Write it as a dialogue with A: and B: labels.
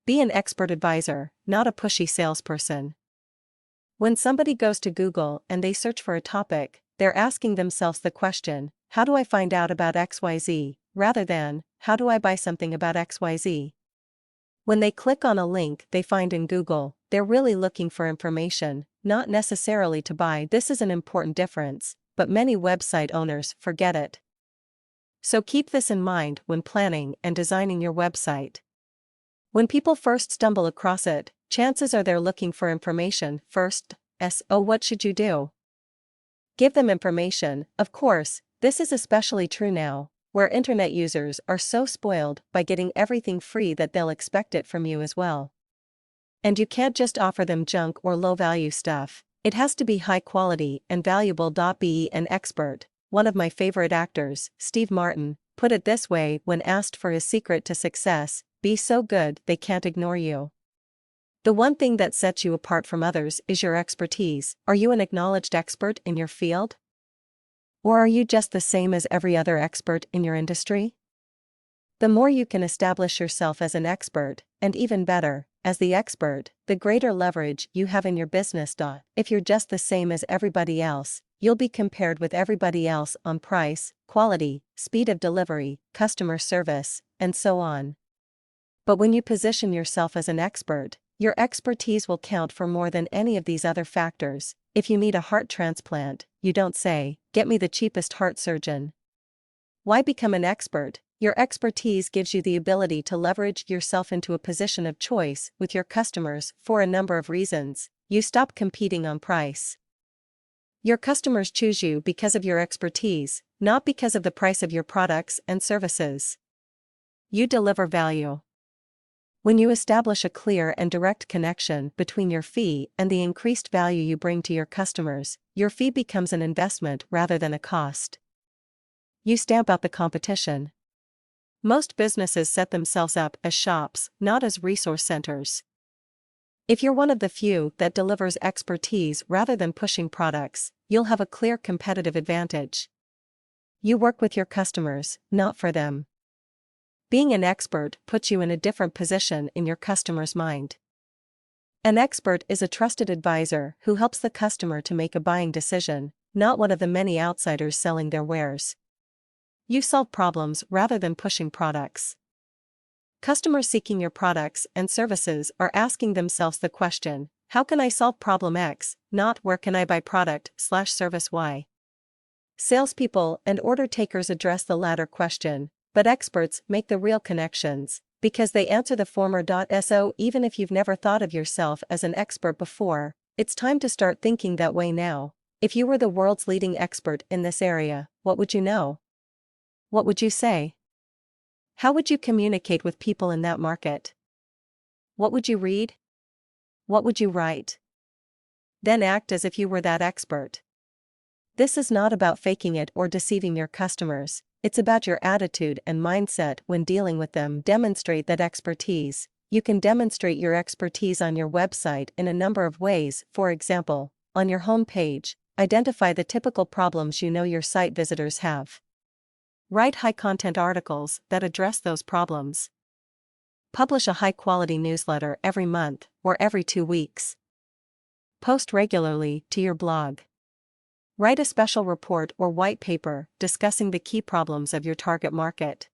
A: Be an expert advisor, not a pushy salesperson. When somebody goes to Google and they search for a topic, they're asking themselves the question, how do I find out about XYZ, rather than, how do I buy something about XYZ? When they click on a link they find in Google, they're really looking for information, not necessarily to buy. This is an important difference, but many website owners forget it. So keep this in mind when planning and designing your website. When people first stumble across it, chances are they're looking for information first. So what should you do? Give them information. Of course, this is especially true now, where internet users are so spoiled by getting everything free that they'll expect it from you as well. And you can't just offer them junk or low-value stuff. It has to be high quality and valuable. Be an expert. One of my favorite actors, Steve Martin, put it this way when asked for his secret to success: be so good they can't ignore you. The one thing that sets you apart from others is your expertise. Are you an acknowledged expert in your field? Or are you just the same as every other expert in your industry? The more you can establish yourself as an expert, and even better, as the expert, the greater leverage you have in your business. If you're just the same as everybody else, you'll be compared with everybody else on price, quality, speed of delivery, customer service, and so on. But when you position yourself as an expert, your expertise will count for more than any of these other factors. If you need a heart transplant, you don't say, "Get me the cheapest heart surgeon." Why become an expert? Your expertise gives you the ability to leverage yourself into a position of choice with your customers for a number of reasons. You stop competing on price. Your customers choose you because of your expertise, not because of the price of your products and services. You deliver value. When you establish a clear and direct connection between your fee and the increased value you bring to your customers, your fee becomes an investment rather than a cost. You stamp out the competition. Most businesses set themselves up as shops, not as resource centers. If you're one of the few that delivers expertise rather than pushing products, you'll have a clear competitive advantage. You work with your customers, not for them. Being an expert puts you in a different position in your customer's mind. An expert is a trusted advisor who helps the customer to make a buying decision, not one of the many outsiders selling their wares. You solve problems rather than pushing products. Customers seeking your products and services are asking themselves the question, how can I solve problem X, not where can I buy product/service Y? Salespeople and order takers address the latter question, but experts make the real connections, because they answer the former. So even if you've never thought of yourself as an expert before, it's time to start thinking that way now. If you were the world's leading expert in this area, what would you know? What would you say? How would you communicate with people in that market? What would you read? What would you write? Then act as if you were that expert. This is not about faking it or deceiving your customers. It's about your attitude and mindset when dealing with them. Demonstrate that expertise. You can demonstrate your expertise on your website in a number of ways. For example, on your home page, identify the typical problems you know your site visitors have. Write high-content articles that address those problems. Publish a high-quality newsletter every month or every 2 weeks. Post regularly to your blog. Write a special report or white paper discussing the key problems of your target market.